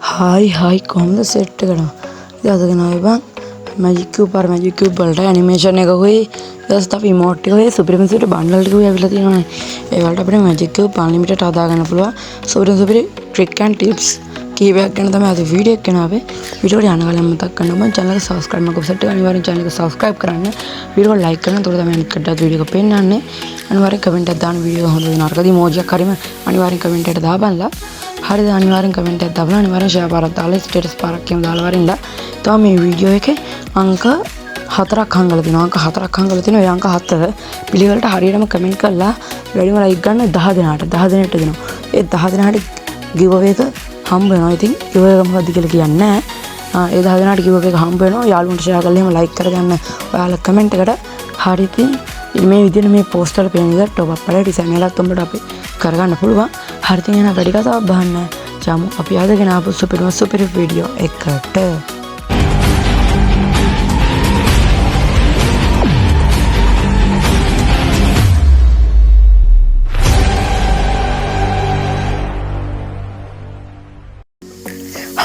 High කොහොමද set එක කරනවා. ඉතින් අද ගෙනාවේ බං මැජික් කියුබ් වලට ඇනිමේෂන් එක හොයි ඊට පස්සේ අපි ඉමෝට් එක හොයි සුපිරිම බන්ඩල් ටික ඇවිල්ලා තියෙනවානේ. ඒ වලට අපිට මැජික් කියුබ් අන්ලිමිටඩ් හදා ගන්න පුළුවන්. සුපිරි ට්‍රික් ඇන්ඩ් ටිප්ස් කීපයක් ගැන තමයි අද වීඩියෝ එක ගෙනාවේ. වීඩියෝ එක යන කලින් මතක් කරනවා මම channel එක subscribe මම කොප්සෙට් එක අනිවාර්යෙන් channel එක subscribe කරන්න. වීඩියෝ එක like කරන්න. එතකොට තමයි අනිත් කටට වීඩියෝ එක පෙන්නන්නේ. අනිවාර්යෙන් කමෙන්ට් එකක් දාන්න වීඩියෝ එක හොඳ වෙන අරකදී මොජියක් හරිම අනිවාර්යෙන් කමෙන්ට් එකට දාපන්ලා. හරිද අනිවාර්යෙන් කමෙන්ට් එකක් දාපන් අනිවාර්යෙන් ෂෙයා පාරක් දාලා ස්ටේටස් පාරක් කියමු දාලා වරින්ලා තමයි මේ වීඩියෝ එකේ අංක 4ක් හංගලා තියෙනවා අංක 4ක් හංගලා තියෙනවා ඒ අංක 4 පිළිවෙලට හරියටම කමෙන්ට් කරලා වැඩිම ලයික් ගන්න 10 දෙනාට දෙනවා ඒ 10 දෙනාට ගිව් අවේ එක හම්බ වෙනවා ඉතින් ගිව් එක මොකද්ද කියලා කියන්නේ නැහැ ඒ 10 දෙනාට ගිව් අවේ එක හම්බ වෙනවා යාළුවන්ට ෂෙයා කරලා එහෙම ලයික් කරගන්න ඔයාලා කමෙන්ට් එකට හරි ඉතින් මේ විදිහට මේ පෝස්ට් වල පේන විදිහට টොප් අප් වල ඩිසයින් එකක් උඹට අපි කරගන්න පුළුවන් හරි ඉතින් එන වැඩි කතාවක් බහන්න ජමු අපි අදගෙන ආපු සුපිරි වීඩියෝ එකට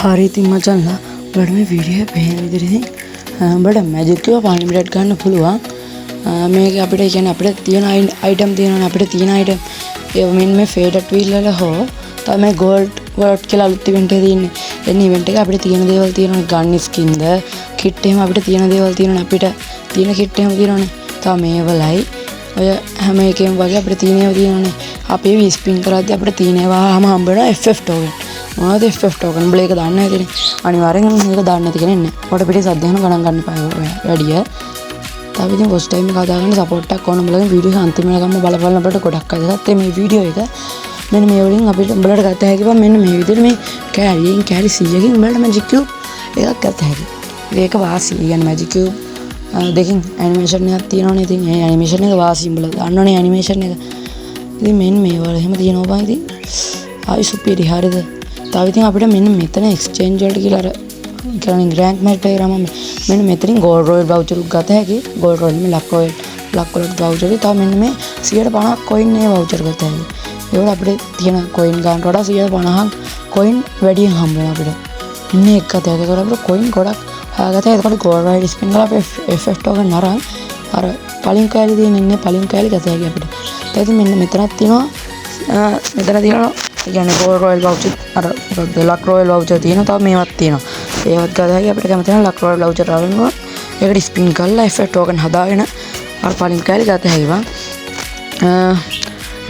හරි ඉතින් මචංලා ඔයාලට මේ වීඩියෝ එක පේන විදිහට උඹට මැජික් කියුබ් අන්ලිමිටඩ් ගන්න පුළුවන් මේක අපිට කියන්නේ අපිට තියෙන අයිටම් තියෙනවානේ අපිට තියෙන අයිටම් ඒ මෙන්න මේ ෆේඩඩ් වීල් වල හෝ තමයි ගෝල්ඩ් වර්ඩ් කියලා අලුත් ඉවෙන්ට් එකේ තියෙන්නේ. එන්නේ ඉවෙන්ට් එකේ අපිට තියෙන දේවල් තියෙනවානේ ගන් ස්කින්ද කිට් එහෙම අපිට තියෙන දේවල් තියෙනවානේ අපිට තියෙන කිට් එහෙම තියෙනවානේ. තව මේ වලයි ඔය හැම එකෙම වගේ අපිට තියෙන ඒවා තියෙනවානේ. අපි මේ ස්පින් කරද්දී අපිට තියෙන ඒවාම හම්බ වෙනවා FF token. මොනවද FF token? උඹලා ඒක දන්නේ නැතිනේ. අනිවාර්යෙන් මේක දන්නේ නැති කෙනෙක් නෑ. ඔයාලට පිටේ සද්ද යන ගණන් ගන්න එපා වැඩිය. තව ඉතින් වොච් ටයිම් එක හදාගන්න සපෝට් එකක් ඕන උඹලගේ වීඩියෝ අන්තිම වෙනකම්ම බලපල්ලා අපිට ගොඩක් අදහත් මේ වීඩියෝ එක මෙන්න මේ වලින් අපිට උඹලට ගත හැකි බං මෙන්න මේ විදිහට මේ කෑලි 100කින් උඹලට මැජික් කියුබ් එකක් ගත හැකි. මේක වාසි. يعني මැජික් කියුබ් දෙකකින් ඇනිමේෂන් එකක් තියෙනවනේ. ඉතින් ඒ ඇනිමේෂන් එක වාසි උඹලා දන්නවනේ ඇනිමේෂන් එක. ඉතින් මෙන්න මේ වල එහෙම තියෙනවා බං ඉතින්. ආයි සුපිරි හරිද? තව ඉතින් අපිට මෙන්න මෙතන එක්ස්චේන්ජ් වලට කියලා අර කියන්නේ රෑන්ක් මැච් ප්ලේ කරාම මෙන්න මෙතනින් ගෝල්ඩ් රොයල් වවුචර් එක ගත හැකි. ගෝල්ඩ් රොයල් මේ ලක් රොයල් වවුචර් එක තව මෙන්න මේ 150ක් කොයින් මේ වවුචර් ගත හැකි. ඒවල අපිට තියෙන කොයින් ගන්නට වඩා 150ක් කොයින් වැඩියෙන් හම්බ වෙනවා අපිට. ඉන්නේ එක කතාවක්. ඒකට අපිට කොයින් ගොඩක් හොයාගත්තා. ඒකට ගෝල්ඩ් රොයල් ස්පින් කරලා අපේ FF token නරන් අර පලින් කෑලි තියෙන ඉන්නේ පලින් කෑලි ගත හැකි අපිට. ඊට පස්සේ මෙන්න මෙතනක් තියෙනවා කියන්නේ ගෝල්ඩ් රොයල් වවුචර් අර ලක් රොයල් වවුචර් තියෙනවා. තව මේවත් තියෙනවා. ඒවත් ගත හැකි අපිට කැමති නම් ලක් රොයල් වවුචර් අරගෙන ඒකට ස්පින් කරලා FF token හදාගෙන අර පලින් කෑලි ගත හැකි බං.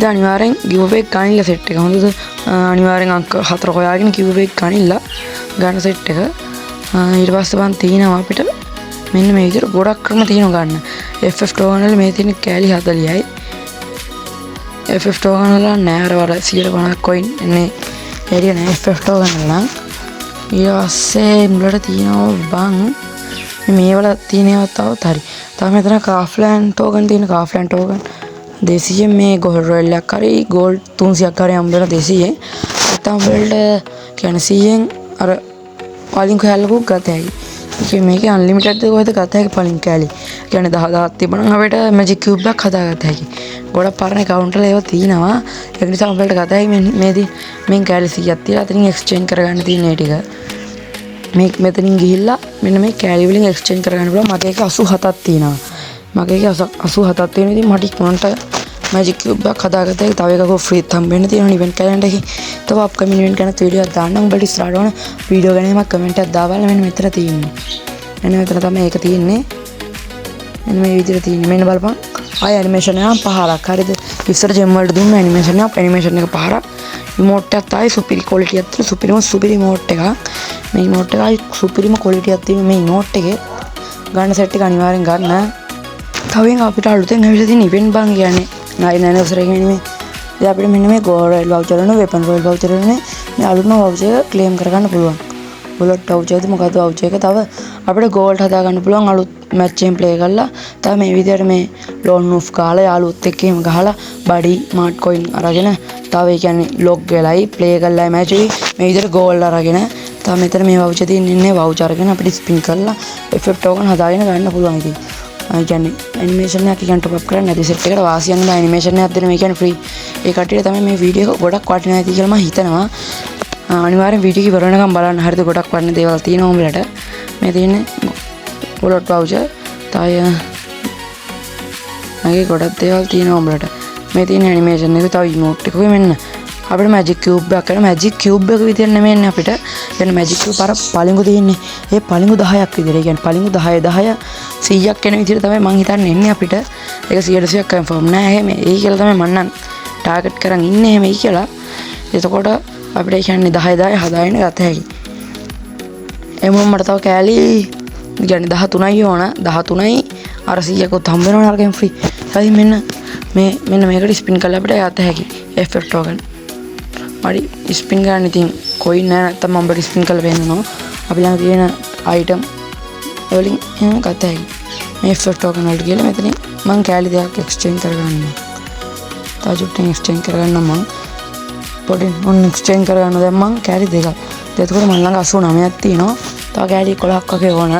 දැන් අනිවාර්යෙන් ගිව් අවේ එක ගනින්න සෙට් එක. හොඳද? අනිවාර්යෙන් අංක 4 හොයාගෙන ගිව් අවේ එක ගන්න සෙට් එක. ඊට පස්සේ බං තියෙනවා අපිට මෙන්න මේ විදිහට ගොඩක් ක්‍රම තියෙනවා ගන්න. FF token වල මේ තියෙන කෑලි 40යි. FF token වල නෑ අර 150ක් කොයින් එන්නේ. ඒරිය නෑ FF token වල නම්. ඊට පස්සේ මුලට තියෙනවා බං මේ වල තියෙනවා තවත් හරි. තව මෙතන කාෆ්ලෑන් token තියෙන කාෆ්ලෑන් token 200 මේ ගෝල්ඩ් රොයල් එකක් හරි ගෝල්ඩ් 300ක් හරි හම්බ වෙන 200 නැත්නම් වලට කියන්නේ 100න් අර පලින් කෑල්ලකුත් ගත හැකි. ඉතින් මේකේ අන්ලිමිටඩ් කොහෙද ගත හැකි පලින් කෑලි. කියන්නේ 10000ක් තිබුණනම් අපිට මැජික් කියුබ් එකක් හදාගත හැකි. ගොඩක් පරණ කවුන්ටර් වල ඒවා තියෙනවා. ඒක නිසා උඹලට ගත හැකි මේදී මෙන් කෑලි 100ක් තියලා අතනින් එක්ස්චේන්ජ් කරගන්න තියෙන ඒ ටික. මේ මෙතනින් ගිහිල්ලා මෙන්න මේ කෑලි වලින් එක්ස්චේන්ජ් කරගන්න පුළුවන්. මගේ එක 87ක් තියෙනවා. මගේ එක 87ක් තියෙන ඉතින් මට ඉක්මනට මැජික් කියුබ් එකක් හදාගත්තා. ඒක තව එකක ෆ්‍රීත් හම්බෙන්න තියෙනවා ඉවෙන්ට් කැලෙන්ඩර් එකේ. තව අප්කමින් ඉවෙන්ට් ගැන වීඩියෝ එකක් දාන්නම්. උඹට ඉස්සරහට ඕන වීඩියෝ ගැන එකක් කමෙන්ට් එකක් දාපල්ලා. මෙන්න මෙතන තියෙන්නේ. මෙන්න මෙතන තමයි ඒක තියෙන්නේ. මෙන්න මේ විදිහට තියෙන්නේ. මෙන්න බලපන්. ආය ඇනිමේෂන් එක පහරක්. හරිද? ඉස්සර ජෙම් වලට දුන්න ඇනිමේෂන් එක පහරක්. ඉමෝට් එකත් ආයි සුපිරි ක්වොලිටි එකක් තියෙන සුපිරි ඉමෝට් එකක්. මේ ඉමෝට් එක ආයි සුපිරිම ක්වොලිටි එකක් තියෙන මේ ඉමෝට් එකේ ගන්න සෙට් එක අනිවාර්යෙන් ගන්න. තවෙන් අපිට අලුතෙන් ඇවිල්ලා තියෙන ඉවෙන්ට් බං කියන්නේ 9 anniversary එකේ මේ ඉතින් අපිට මෙන්න මේ ගෝල්ඩ් රොයල් වවුචර් වල වෙපන් රොයල් වවුචර් වලනේ මේ අලුත්ම වවුචර් එක ක්ලේම් කරගන්න පුළුවන්. බුලට් වවුචර් එක මොකද්ද වවුචර් එක තව අපිට ගෝල්ඩ් හදා ගන්න පුළුවන් අලුත් මැච් එකෙන් ප්ලේ කරලා තව මේ විදිහට මේ ලෝන් ඔෆ් කාලා යාළුවොත් එක්ක එහෙම ගහලා බඩි මාට් කොයින් අරගෙන තව ඒ කියන්නේ ලොග් වෙලයි ප්ලේ කරලා මැච් එකේ මේ විදිහට ගෝල්ඩ් අරගෙන තව මෙතන මේ වවුචර් තියෙන්නේ වවුචර් අරගෙන අපිට ස්පින් කරලා FF token හදාගෙන ගන්න පුළුවන් ඉතින්. කියන්නේ ඇනිමේෂන් එකක් කියන টොප් අප් කරන්න නැති සෙට් එකට වාසියක් නෑ ඇනිමේෂන් එකක් දෙන මේ කියන්නේ ෆ්‍රී. ඒ කට්ටියට තමයි මේ වීඩියෝ එක ගොඩක් වටිනවා ඇති කියලා මම හිතනවා. අනිවාර්යෙන් වීඩියෝ එක ඉවර වෙනකම් බලන්න. හරිද? ගොඩක් වටින දේවල් තියෙනවා උඹලට. මේ තියෙන්නේ wallet voucher. තව මගේ ගොඩක් දේවල් තියෙනවා උඹලට. මේ තියෙන ඇනිමේෂන් එක තව emote එකකුයි මෙන්න. අපිට magic cube එකක් කරන magic cube එක විදියට නෙමෙයි එන්නේ අපිට. එන්න magic cube අර පළඟු තියෙන්නේ. ඒ පළඟු 10ක් විදියට. ඒ කියන්නේ පළඟු 10 10 100ක් එන විදියට තමයි මං හිතන්නේ එන්නේ අපිට. ඒක 100%ක් කන්ෆර්ම් නෑ. එහෙම ඒ කියලා තමයි මං නම් ටාගට් කරන් ඉන්නේ එහෙම ඒ කියලා. එතකොට අපිට ඒ කියන්නේ 10 10 හදාගෙන ගත හැකියි. එමුම මට තව කෑලි කියන්නේ 13යි ඕන. 13යි අර 100කුත් හම්බ වෙනවා නරකෙන් ෆ්‍රී. හරි මෙන්න මේකට ස්පින් කරලා අපිට යත හැකියි. FF token. මඩි ස්පින් ගන්න ඉතින් කොයින් නෑ නැත්තම් මම බට ස්පින් කරලා පෙන්නනවා. අපි ළඟ තියෙන අයිටම් වලින් එහෙම ගත හැකියි. මේ FF token වලට ගිහලා මෙතනින් මම කෑලි දෙකක් එක්ස්චේන්ජ් කරගන්නවා. තව චුට්ටක් එක්ස්චේන්ජ් කරගන්නම් මම. පොඩි ඔන්න එක්ස්චේන්ජ් කරගන්න දැන් මම කෑලි දෙකක්. එතකොට මම ළඟ 89ක් තියෙනවා. තව කෑලි 11ක් වගේ ඕන.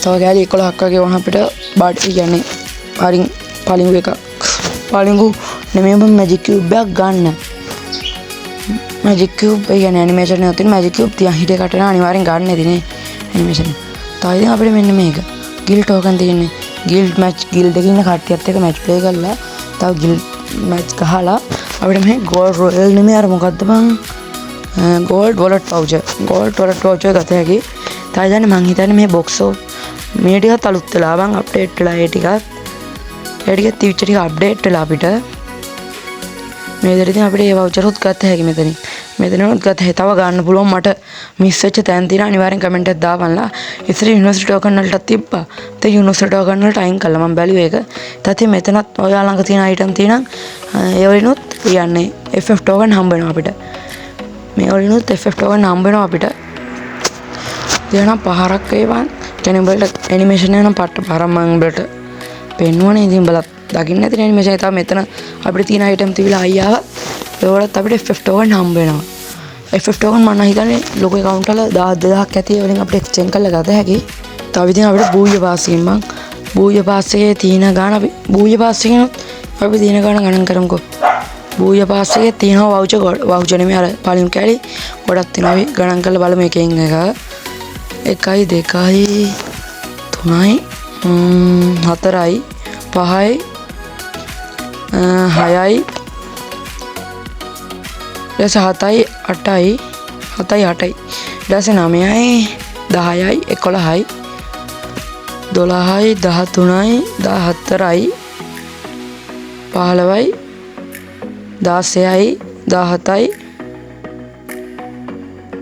තව කෑලි 11ක් වගේ ඕන අපිට බඩ් කියන්නේ පරින් පළඟු එකක්. පළඟු නෙමෙයි මම magic cube එකක් ගන්න. magic cube ඒ කියන්නේ animation එකක් තියෙන magic cube 30 හිටේ කටන අනිවාර්යෙන් ගන්න ඇතිනේ animation. තව ඉතින් අපිට මෙන්න මේක. guild token තියෙන්නේ. guild match guild එකේ ඉන්න කට්ටියත් එක්ක match play කරලා තව guild match ගහලා අපිට මේ gold royal නෙමෙයි අර මොකද්ද බං gold wallet voucher ගත හැකි. තව ඉතින් මං හිතන්නේ මේ box of මේ ටිකත් අලුත් වෙලා බං අප්ඩේට් වෙලා ඒ ටිකත් තිවිච්ච ටික අප්ඩේට් වෙලා අපිට මේ විදිහට ඉතින් අපිට ඒ voucher උත් ගත හැකි මෙතනින්. මෙතනවත් ගත හැකි. තව ගන්න පුළුවන් මට මිස් වෙච්ච තැන් තියෙනවා අනිවාර්යෙන් කමෙන්ට් එකක් දාපන්ලා. ඉතින් යුනිවර්සිටි token වලට තිබ්බා. ඒ යුනිවර්සිටි token වලට අයින් කළා මම බැලුවේ ඒක. ඊට මෙතනත් ඔයා ළඟ තියෙන item තියෙනම් ඒ වලිනුත් කියන්නේ FF token හම්බ වෙනවා අපිට. මේ වලිනුත් FF token හම්බ වෙනවා අපිට. දෙනම් පහරක් ඒවන් කියන්නේ උඹලට ඇනිමේෂන් එක නම් පට්ට පහරක් මම උඹලට පෙන්වන්නේ. ඉතින් උඹලත් දකින්න ඇති ඇනිමේෂන් එක. තව මෙතන අපිට තියෙන item තිබිලා අයිය ආවත් ඒවලත් අපිට FF token හම්බ වෙනවා. FF token මම හිතන්නේ ලොකු account වල 12000ක් ඇති. ඒ වලින් අපිට exchange කරලා ගත හැකියි. තව ඉතින් අපිට බූය පාස් එකෙන් මං බූය පාස් එකේ තියෙන ගාන අපි බූය පාස් එකෙන් අපි තියෙන ගාන ගණන් කරමුකෝ. බූය පාස් එකේ තියෙනවා voucher නෙමෙයි අර පළමු කැලි ගොඩක් තියෙනවා. අපි ගණන් කරලා බලමු එකෙන් එක 1 2 3 4 5 6යි ඊට 7යි 8යි 7යි 8යි ඊට 9යි 10යි 11යි 12යි 13යි 14යි 15යි 16යි 17යි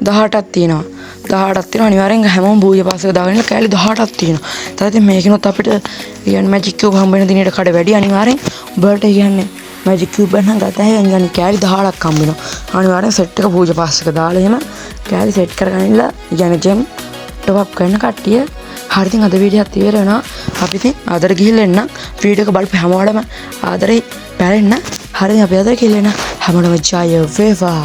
18ක් තියෙනවා. 18ක් තියෙනවා අනිවාර්යෙන් හැමෝම බූය පාස් එක දාගෙන කෑලි 18ක් තියෙනවා. ඊට ඉතින් මේකිනුත් අපිට කියන්නේ magic cube හම්බ වෙන දිනේට කඩ වැඩි අනිවාර්යෙන් උඹලට කියන්නේ magic cube එක නම් ගත හැකියි. يعني කෑලි 18ක් හම්බ වෙනවා. අනිවාර්යෙන් සෙට් එක බූය පාස් එක දාලා එහෙම කෑලි සෙට් කරගන්නilla يعني gem top up කරන කට්ටිය. හරි ඉතින් අද වීඩියෝ එකත් ඉවර වෙනවා. අපි ඉතින් ආදර ගිහිල්ලා එන්න. වීඩියෝ එක බලපු හැමෝටම ආදරේ පැරෙන්න. හරි අපි අද කියලා එන්න. හැමෝටම ජය වේවා.